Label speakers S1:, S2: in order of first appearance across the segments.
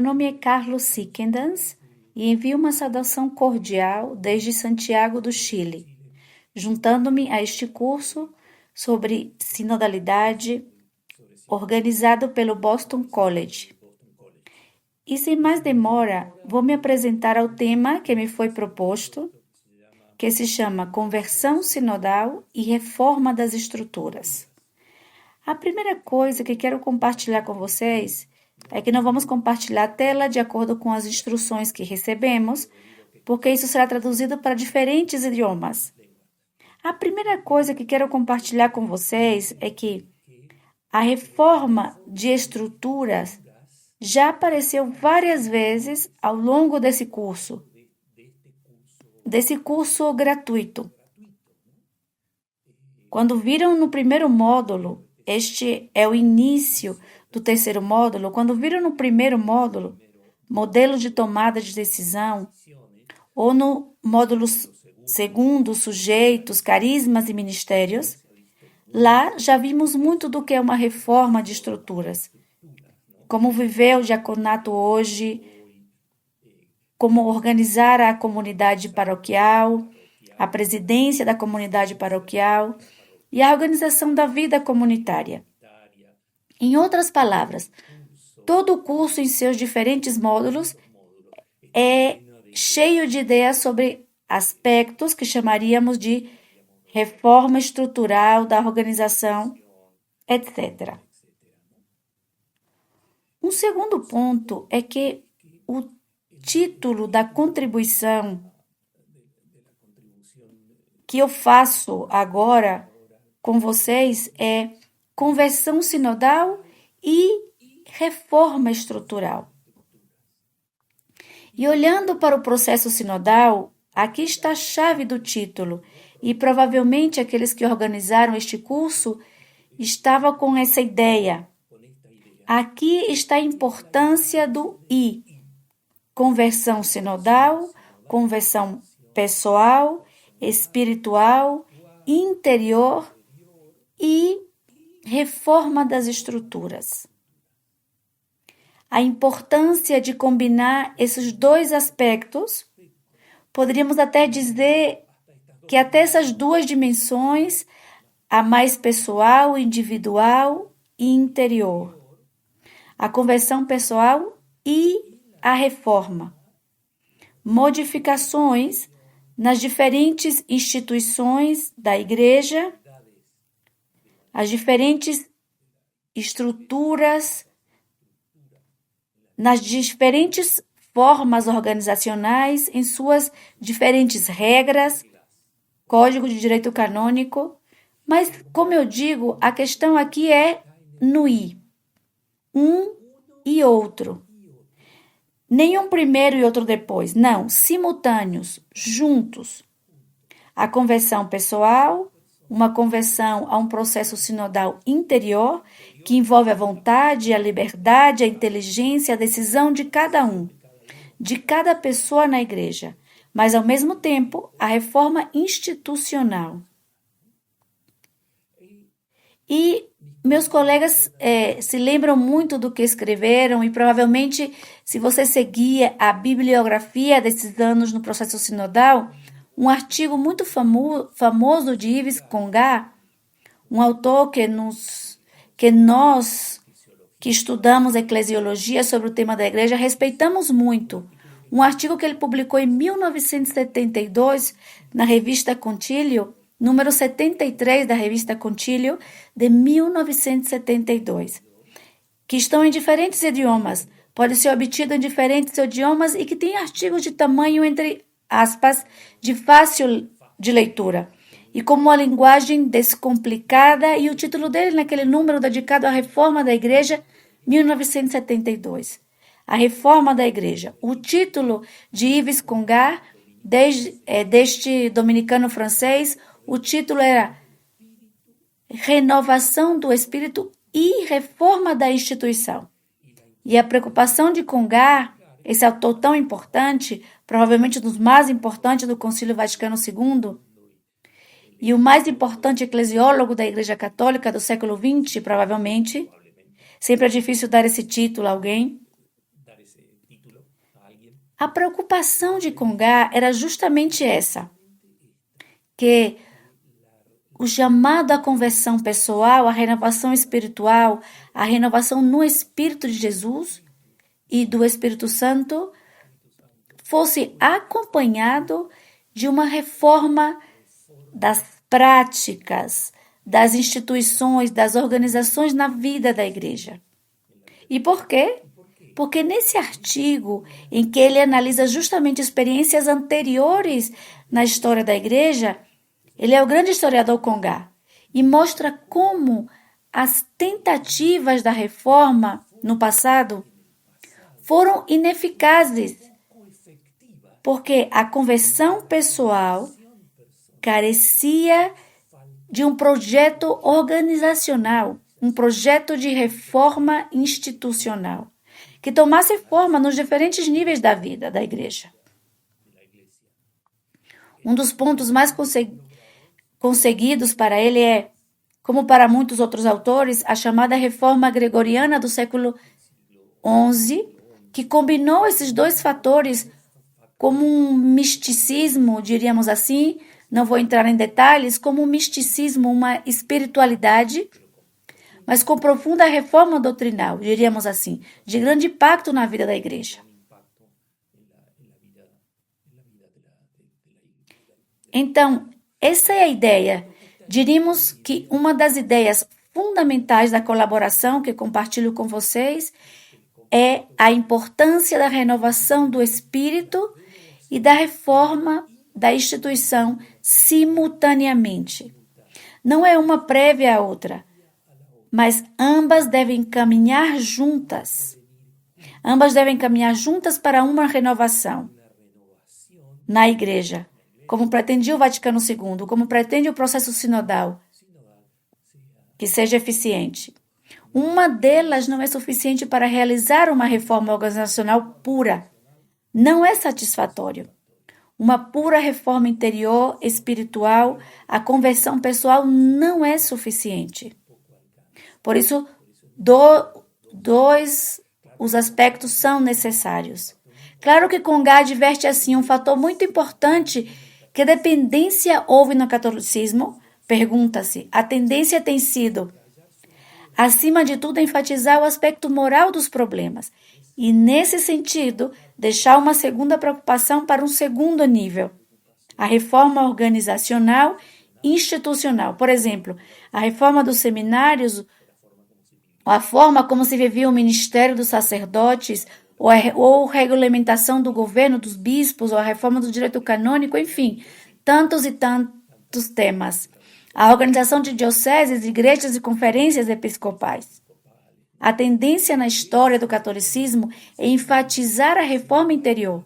S1: nome é Carlos Siquendans e envio uma saudação cordial desde Santiago do Chile, juntando-me a este curso sobre sinodalidade organizado pelo Boston College. E sem mais demora, vou me apresentar ao tema que me foi proposto, que se chama Conversão Sinodal e Reforma das Estruturas. A primeira coisa que quero compartilhar com vocês é que não vamos compartilhar a tela de acordo com as instruções que recebemos, porque isso será traduzido para diferentes idiomas. A primeira coisa que quero compartilhar com vocês é que a reforma de estruturas já apareceu várias vezes ao longo desse curso gratuito. Quando viram no primeiro módulo, este é o início do terceiro módulo, quando viram no primeiro módulo, modelo de tomada de decisão, ou no módulo segundo, sujeitos, carismas e ministérios, lá já vimos muito do que é uma reforma de estruturas. Como viver o diaconato hoje, como organizar a comunidade paroquial, a presidência da comunidade paroquial e a organização da vida comunitária. Em outras palavras, todo o curso em seus diferentes módulos é cheio de ideias sobre aspectos que chamaríamos de reforma estrutural da organização, etc. Um segundo ponto é que o título da contribuição que eu faço agora com vocês é Conversão Sinodal e Reforma Estrutural. E olhando para o processo sinodal, aqui está a chave do título, e provavelmente aqueles que organizaram este curso estavam com essa ideia. Aqui está a importância do I. Conversão sinodal, conversão pessoal, espiritual, interior e reforma das estruturas. A importância de combinar esses dois aspectos, poderíamos até dizer que até essas duas dimensões, a mais pessoal, individual e interior. A conversão pessoal e a reforma. Modificações nas diferentes instituições da igreja, as diferentes estruturas, nas diferentes formas organizacionais, em suas diferentes regras, código de direito canônico. Mas, como eu digo, a questão aqui é no I. Um e outro. Nenhum primeiro e outro depois. Não, simultâneos, juntos. A conversão pessoal, uma conversão a um processo sinodal interior que envolve a vontade, a liberdade, a inteligência, a decisão de cada um, de cada pessoa na igreja, mas ao mesmo tempo a reforma institucional. E meus colegas se lembram muito do que escreveram e provavelmente, se você seguir a bibliografia desses anos no processo sinodal, um artigo muito famoso de Yves Congar, um autor que nós que estudamos eclesiologia sobre o tema da igreja respeitamos muito. Um artigo que ele publicou em 1972 na revista Concílio, número 73 da revista Concílio, de 1972, que estão em diferentes idiomas, pode ser obtido em diferentes idiomas e que tem artigos de tamanho, entre aspas, de fácil de leitura, e com uma linguagem descomplicada, e o título dele naquele número dedicado à Reforma da Igreja, 1972. A Reforma da Igreja. O título de Yves Congar, deste dominicano francês, o título era Renovação do Espírito e Reforma da Instituição. E a preocupação de Congar, esse autor tão importante, provavelmente um dos mais importantes do Concílio Vaticano II, e o mais importante eclesiólogo da Igreja Católica do século XX, provavelmente, sempre é difícil dar esse título a alguém, A preocupação de Congar era justamente essa, que o chamado à conversão pessoal, à renovação espiritual, à renovação no Espírito de Jesus e do Espírito Santo fosse acompanhado de uma reforma das práticas, das instituições, das organizações na vida da igreja. E por quê? Porque nesse artigo, em que ele analisa justamente experiências anteriores na história da igreja, ele é o grande historiador Congar e mostra como as tentativas da reforma no passado foram ineficazes, porque a conversão pessoal carecia de um projeto organizacional, um projeto de reforma institucional, que tomasse forma nos diferentes níveis da vida da igreja. Um dos pontos mais conseguidos para ele é, como para muitos outros autores, a chamada reforma gregoriana do século XI, que combinou esses dois fatores como um misticismo, diríamos assim, não vou entrar em detalhes, como um misticismo, uma espiritualidade, mas com profunda reforma doutrinal, diríamos assim, de grande impacto na vida da igreja. Então, essa é a ideia. Diríamos que uma das ideias fundamentais da colaboração que compartilho com vocês é a importância da renovação do espírito e da reforma da instituição simultaneamente. Não é uma prévia à outra, mas ambas devem caminhar juntas. Ambas devem caminhar juntas para uma renovação na igreja, como pretendia o Vaticano II, como pretende o processo sinodal, que seja eficiente. Uma delas não é suficiente para realizar uma reforma organizacional pura. Não é satisfatório. Uma pura reforma interior, espiritual, a conversão pessoal não é suficiente. Por isso, os aspectos são necessários. Claro que Congar adverte assim um fator muito importante. Que dependência houve no catolicismo? Pergunta-se. A tendência tem sido, acima de tudo, enfatizar o aspecto moral dos problemas e, nesse sentido, deixar uma segunda preocupação para um segundo nível, a reforma organizacional e institucional. Por exemplo, a reforma dos seminários, a forma como se vivia o ministério dos sacerdotes, ou regulamentação do governo dos bispos, ou a reforma do direito canônico, enfim, tantos e tantos temas. A organização de dioceses, igrejas e conferências episcopais. A tendência na história do catolicismo é enfatizar a reforma interior.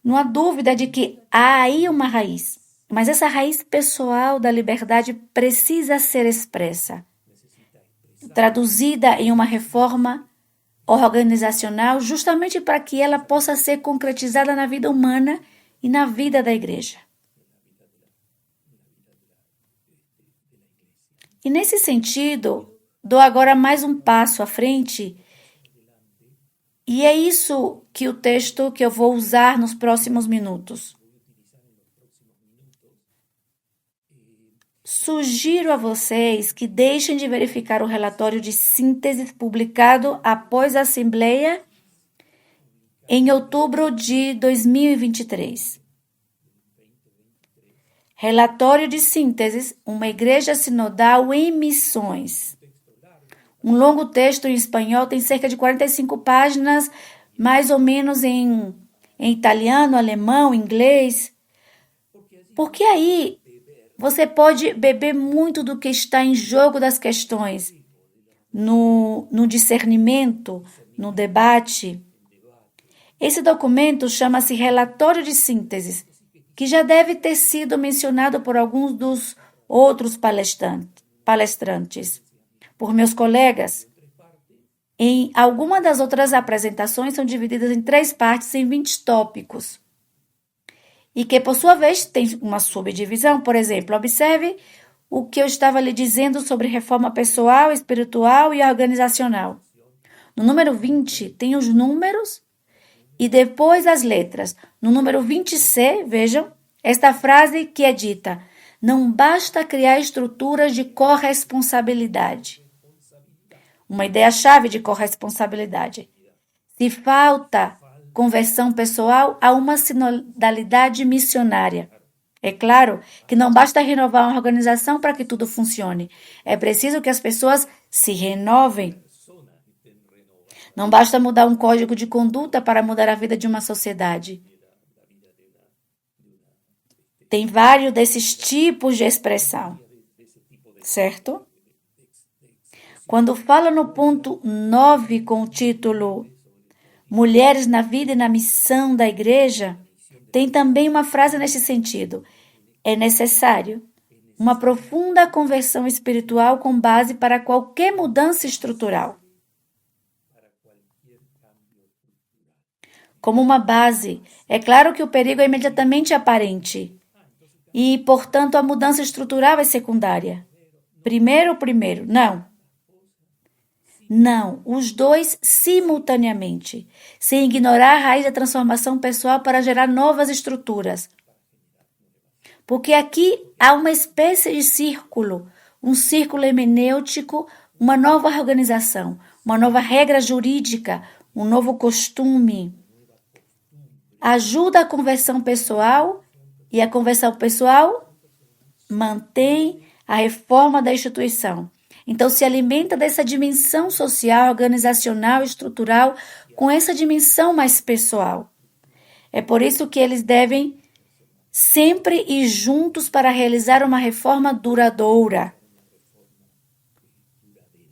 S1: Não há dúvida de que há aí uma raiz, mas essa raiz pessoal da liberdade precisa ser expressa, traduzida em uma reforma organizacional, justamente para que ela possa ser concretizada na vida humana e na vida da igreja. E nesse sentido, dou agora mais um passo à frente, e é isso que o texto que eu vou usar nos próximos minutos. Sugiro a vocês que deixem de verificar o relatório de síntese publicado após a Assembleia em outubro de 2023. Relatório de síntese, uma igreja sinodal em missões. Um longo texto em espanhol, tem cerca de 45 páginas, mais ou menos em italiano, alemão, inglês. Porque aí você pode beber muito do que está em jogo das questões, no discernimento, no debate. Esse documento chama-se Relatório de Síntese, que já deve ter sido mencionado por alguns dos outros palestrantes, por meus colegas. Em alguma das outras apresentações são divididas em 3 partes em 20 tópicos. E que, por sua vez, tem uma subdivisão. Por exemplo, observe o que eu estava lhe dizendo sobre reforma pessoal, espiritual e organizacional. No número 20, tem os números E depois as letras. No número 20C, vejam, esta frase que é dita: não basta criar estruturas de corresponsabilidade. Uma ideia-chave de corresponsabilidade. Se falta conversão pessoal, há uma sinodalidade missionária. É claro que não basta renovar uma organização para que tudo funcione. É preciso que as pessoas se renovem. Não basta mudar um código de conduta para mudar a vida de uma sociedade. Tem vários desses tipos de expressão, certo? Quando fala no ponto 9 com o título Mulheres na vida e na missão da igreja, tem também uma frase nesse sentido. É necessário uma profunda conversão espiritual com base para qualquer mudança estrutural. Como uma base, é claro que o perigo é imediatamente aparente e, portanto, a mudança estrutural é secundária. Primeiro, não. Não, os dois simultaneamente, sem ignorar a raiz da transformação pessoal para gerar novas estruturas. Porque aqui há uma espécie de círculo, um círculo hermenêutico, uma nova organização, uma nova regra jurídica, um novo costume. Ajuda a conversão pessoal e a conversão pessoal mantém a reforma da instituição. Então, se alimenta dessa dimensão social, organizacional, estrutural, com essa dimensão mais pessoal. É por isso que eles devem sempre ir juntos para realizar uma reforma duradoura.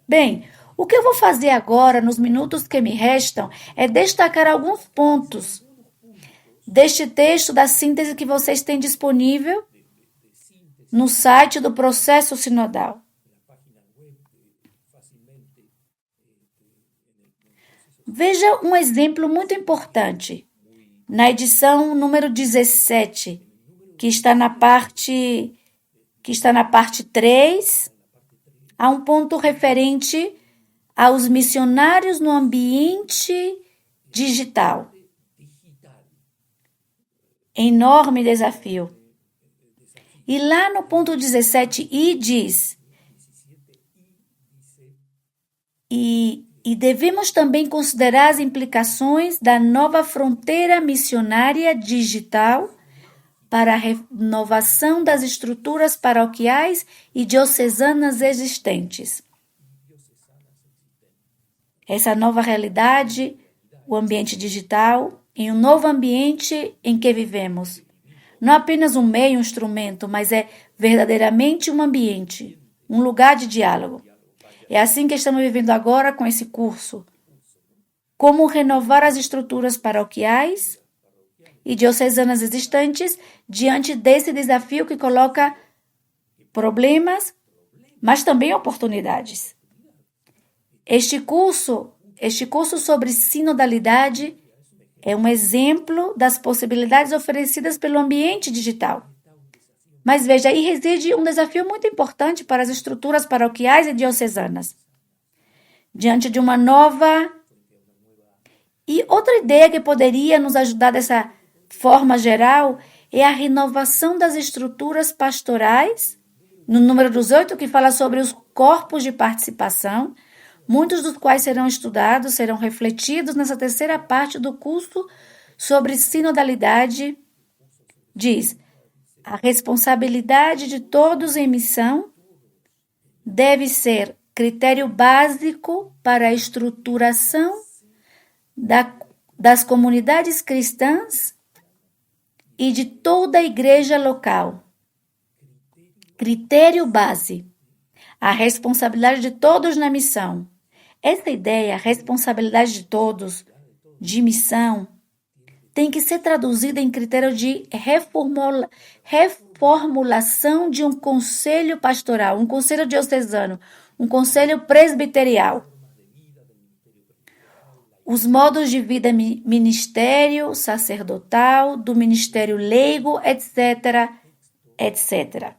S1: Bem, o que eu vou fazer agora, nos minutos que me restam, é destacar alguns pontos deste texto da síntese que vocês têm disponível no site do Processo Sinodal. Veja um exemplo muito importante. Na edição número 17, que está na parte 3, há um ponto referente aos missionários no ambiente digital. Enorme desafio. E lá no ponto 17i diz: E devemos também considerar as implicações da nova fronteira missionária digital para a renovação das estruturas paroquiais e diocesanas existentes. Essa nova realidade, o ambiente digital, em um novo ambiente em que vivemos. Não apenas um meio, um instrumento, mas é verdadeiramente um ambiente, um lugar de diálogo. É assim que estamos vivendo agora com esse curso. Como renovar as estruturas paroquiais e diocesanas existentes diante desse desafio que coloca problemas, mas também oportunidades. Este curso sobre sinodalidade é um exemplo das possibilidades oferecidas pelo ambiente digital. Mas veja, aí reside um desafio muito importante para as estruturas paroquiais e diocesanas. Diante de uma nova... E outra ideia que poderia nos ajudar dessa forma geral é a renovação das estruturas pastorais, no número 18, que fala sobre os corpos de participação, muitos dos quais serão estudados, serão refletidos nessa terceira parte do curso sobre sinodalidade. Diz: a responsabilidade de todos em missão deve ser critério básico para a estruturação das comunidades cristãs e de toda a igreja local. Critério base. A responsabilidade de todos na missão. Essa ideia, a responsabilidade de todos, de missão, tem que ser traduzida em critério de reformulação de um conselho pastoral, um conselho diocesano, um conselho presbiterial. Os modos de vida ministério sacerdotal, do ministério leigo, etc., etc.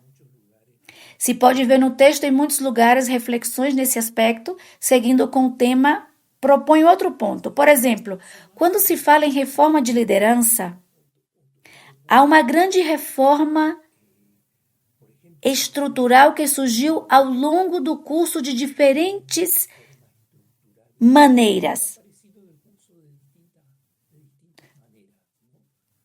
S1: Se pode ver no texto em muitos lugares reflexões nesse aspecto, seguindo com o tema propõe outro ponto. Por exemplo, quando se fala em reforma de liderança, há uma grande reforma estrutural que surgiu ao longo do curso de diferentes maneiras.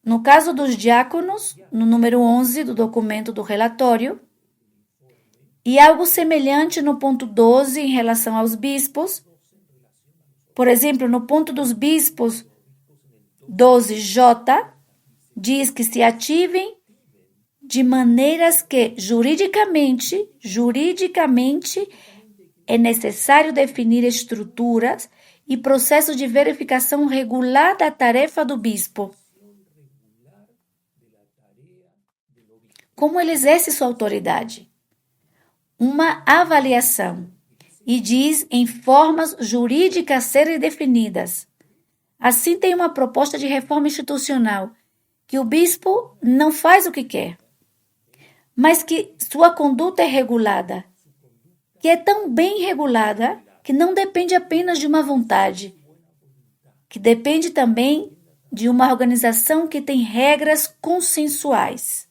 S1: No caso dos diáconos, no número 11 do documento do relatório, e algo semelhante no ponto 12 em relação aos bispos. Por exemplo, no ponto dos bispos 12J, diz que se ativem de maneiras que juridicamente é necessário definir estruturas e processos de verificação regular da tarefa do bispo. Como ele exerce sua autoridade? Uma avaliação, e diz em formas jurídicas serem definidas. Assim tem uma proposta de reforma institucional, que o bispo não faz o que quer, mas que sua conduta é regulada, que é tão bem regulada que não depende apenas de uma vontade, que depende também de uma organização que tem regras consensuais.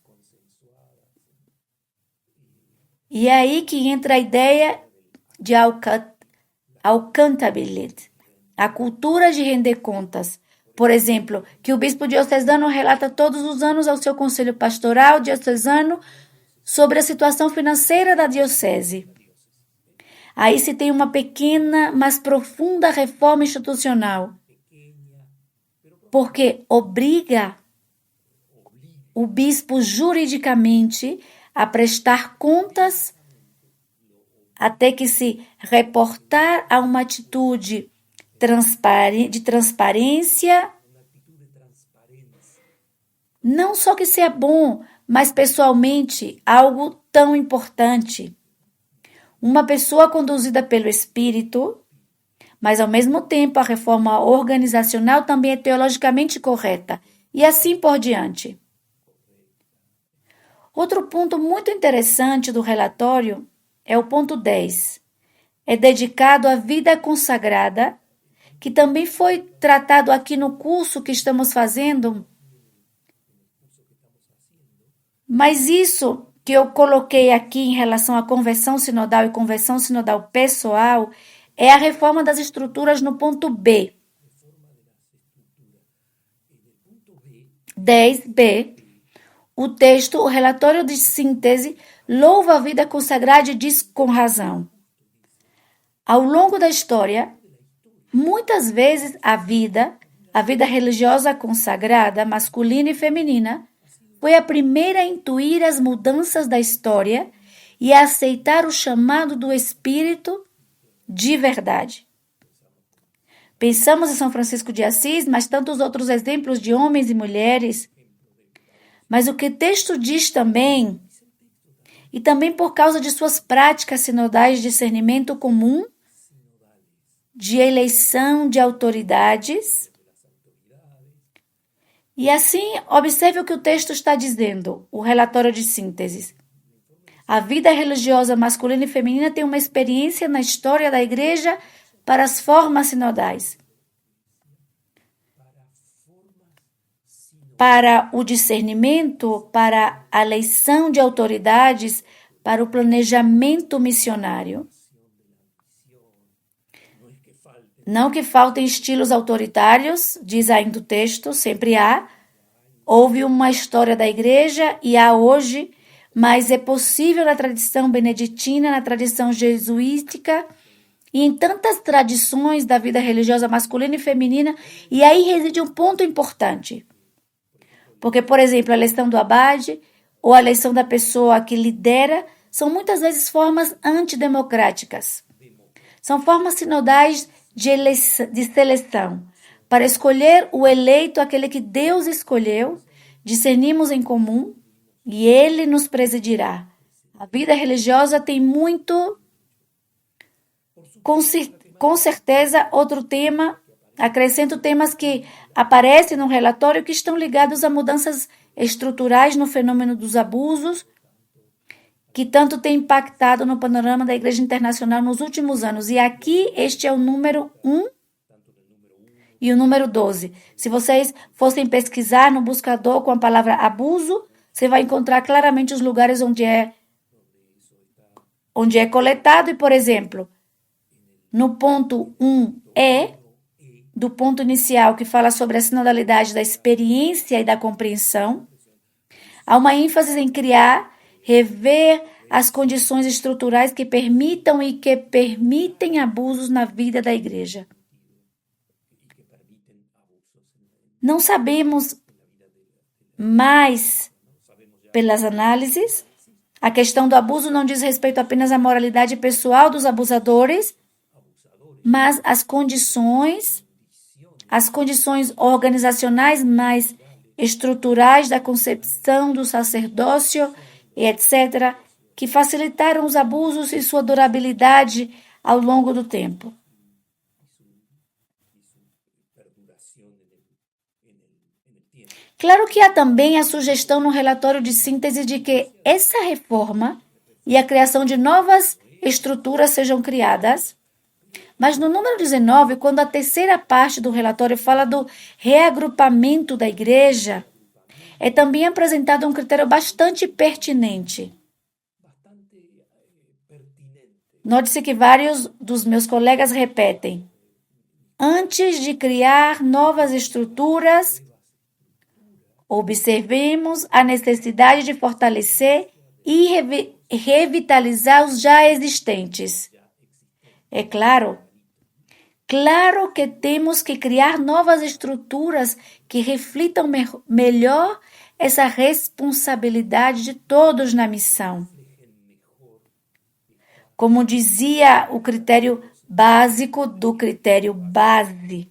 S1: E é aí que entra a ideia de accountability, a cultura de render contas. Por exemplo, que o bispo diocesano relata todos os anos ao seu conselho pastoral diocesano sobre a situação financeira da diocese. Aí se tem uma pequena, mas profunda reforma institucional, porque obriga o bispo juridicamente a prestar contas até que se reportar a uma atitude de transparência, não só que seja bom, mas pessoalmente algo tão importante. Uma pessoa conduzida pelo Espírito, mas ao mesmo tempo a reforma organizacional também é teologicamente correta, e assim por diante. Outro ponto muito interessante do relatório é o ponto 10. É dedicado à vida consagrada, que também foi tratado aqui no curso que estamos fazendo. Mas isso que eu coloquei aqui em relação à conversão sinodal e conversão sinodal pessoal é a reforma das estruturas no ponto B. 10b. O texto, o relatório de síntese, louva a vida consagrada e diz com razão. Ao longo da história, muitas vezes a vida religiosa consagrada, masculina e feminina, foi a primeira a intuir as mudanças da história e a aceitar o chamado do Espírito de verdade. Pensamos em São Francisco de Assis, mas tantos outros exemplos de homens e mulheres. Mas o que o texto diz também, e também por causa de suas práticas sinodais de discernimento comum, de eleição de autoridades. E assim, observe o que o texto está dizendo, o relatório de síntese. A vida religiosa masculina e feminina tem uma experiência na história da Igreja para as formas sinodais. Para o discernimento, para a eleição de autoridades, para o planejamento missionário. Não que faltem estilos autoritários, diz ainda o texto, sempre há. Houve uma história da Igreja e há hoje, mas é possível na tradição beneditina, na tradição jesuítica e em tantas tradições da vida religiosa masculina e feminina, e aí reside um ponto importante. Porque, por exemplo, a eleição do abade ou a eleição da pessoa que lidera são muitas vezes formas antidemocráticas. São formas sinodais de seleção, para escolher o eleito, aquele que Deus escolheu, discernimos em comum e ele nos presidirá. A vida religiosa tem muito, com certeza, outro tema. Acrescento temas que aparecem no relatório que estão ligados a mudanças estruturais no fenômeno dos abusos, que tanto tem impactado no panorama da Igreja Internacional nos últimos anos. E aqui este é o número 1 e o número 12. Se vocês fossem pesquisar no buscador com a palavra abuso, você vai encontrar claramente os lugares onde é coletado. E, por exemplo, no ponto 1E, do ponto inicial, que fala sobre a sinodalidade da experiência e da compreensão, há uma ênfase em criar, rever as condições estruturais que permitam e que permitem abusos na vida da igreja. Não sabemos mais pelas análises. A questão do abuso não diz respeito apenas à moralidade pessoal dos abusadores, mas às condições organizacionais mais estruturais da concepção do sacerdócio e etc., que facilitaram os abusos e sua durabilidade ao longo do tempo. Claro que há também a sugestão no relatório de síntese de que essa reforma e a criação de novas estruturas sejam criadas, mas no número 19, quando a terceira parte do relatório fala do reagrupamento da igreja, é também apresentado um critério bastante pertinente. Note-se que vários dos meus colegas repetem: antes de criar novas estruturas, observemos a necessidade de fortalecer e revitalizar os já existentes. É claro que temos que criar novas estruturas que reflitam melhor essa responsabilidade de todos na missão. Como dizia o critério básico do critério base.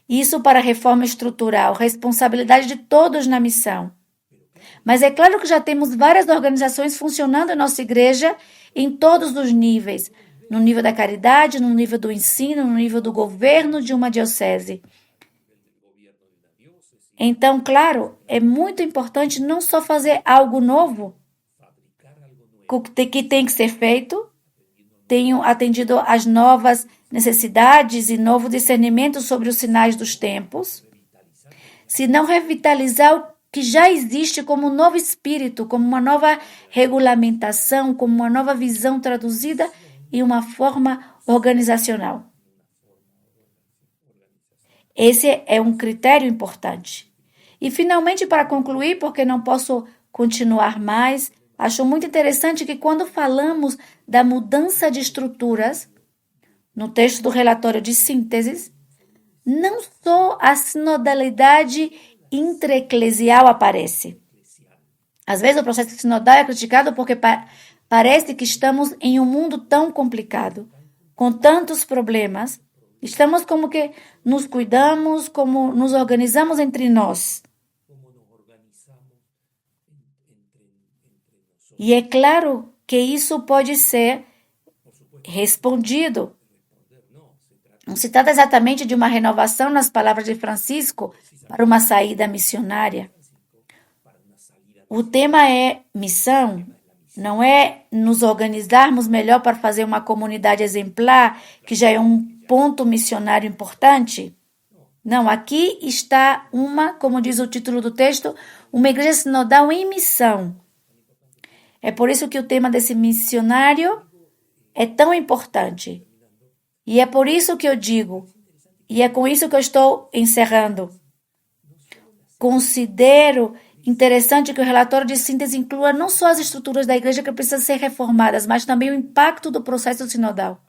S1: Isso para a reforma estrutural, responsabilidade de todos na missão. Mas é claro que já temos várias organizações funcionando em nossa igreja em todos os níveis. No nível da caridade, no nível do ensino, no nível do governo de uma diocese. Então, claro, é muito importante não só fazer algo novo, que tem que ser feito, tenho atendido às novas necessidades e novo discernimento sobre os sinais dos tempos, se não revitalizar o que já existe como um novo espírito, como uma nova regulamentação, como uma nova visão traduzida em uma forma organizacional. Esse é um critério importante. E, finalmente, para concluir, porque não posso continuar mais, acho muito interessante que quando falamos da mudança de estruturas, no texto do relatório de síntese, não só a sinodalidade intraeclesial aparece. Às vezes o processo sinodal é criticado porque parece que estamos em um mundo tão complicado, com tantos problemas. Estamos como que nos cuidamos, como nos organizamos entre nós. E é claro que isso pode ser respondido. Não se trata exatamente de uma renovação, nas palavras de Francisco, para uma saída missionária. O tema é missão, não é nos organizarmos melhor para fazer uma comunidade exemplar, que já é um ponto missionário importante. Não, aqui está como diz o título do texto, uma igreja sinodal em missão. É por isso que o tema desse missionário é tão importante. E é por isso que eu digo, e é com isso que eu estou encerrando. Considero interessante que o relatório de síntese inclua não só as estruturas da igreja que precisam ser reformadas, mas também o impacto do processo sinodal.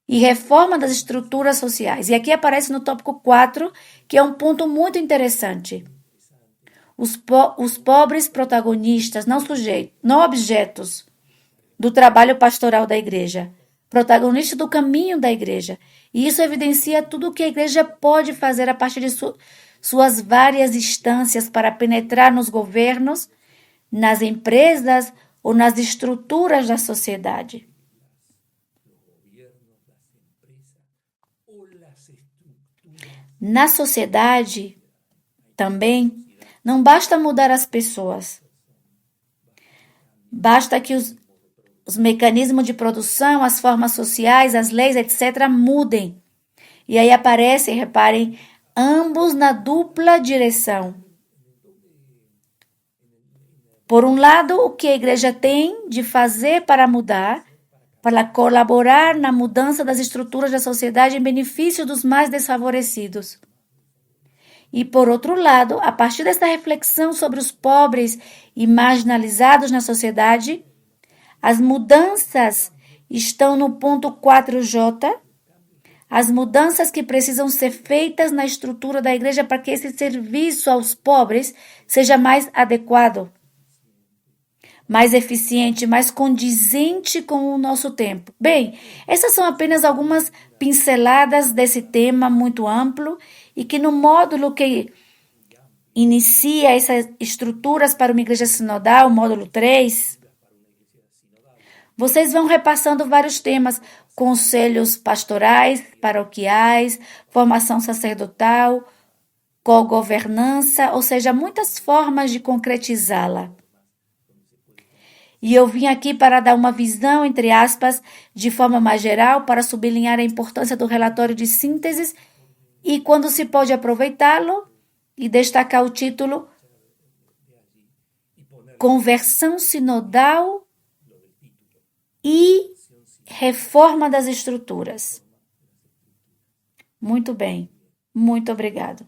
S1: E reforma das estruturas sociais. E aqui aparece no tópico 4, que é um ponto muito interessante. Os pobres protagonistas, não sujeitos, não objetos do trabalho pastoral da igreja, protagonistas do caminho da igreja. E isso evidencia tudo o que a igreja pode fazer a partir de suas várias instâncias para penetrar nos governos, nas empresas ou nas estruturas da sociedade. Na sociedade, também, não basta mudar as pessoas. Basta que os mecanismos de produção, as formas sociais, as leis, etc., mudem. E aí aparecem, reparem, ambos na dupla direção. Por um lado, o que a igreja tem de fazer para mudar, para colaborar na mudança das estruturas da sociedade em benefício dos mais desfavorecidos. E, por outro lado, a partir desta reflexão sobre os pobres e marginalizados na sociedade, as mudanças estão no ponto 4J, as mudanças que precisam ser feitas na estrutura da igreja para que esse serviço aos pobres seja mais adequado, mais eficiente, mais condizente com o nosso tempo. Bem, essas são apenas algumas pinceladas desse tema muito amplo e que no módulo que inicia essas estruturas para uma igreja sinodal, o módulo 3, vocês vão repassando vários temas, conselhos pastorais, paroquiais, formação sacerdotal, cogovernança, ou seja, muitas formas de concretizá-la. E eu vim aqui para dar uma visão, entre aspas, de forma mais geral, para sublinhar a importância do relatório de síntese e quando se pode aproveitá-lo e destacar o título Conversão Sinodal e Reforma das Estruturas. Muito bem, muito obrigado.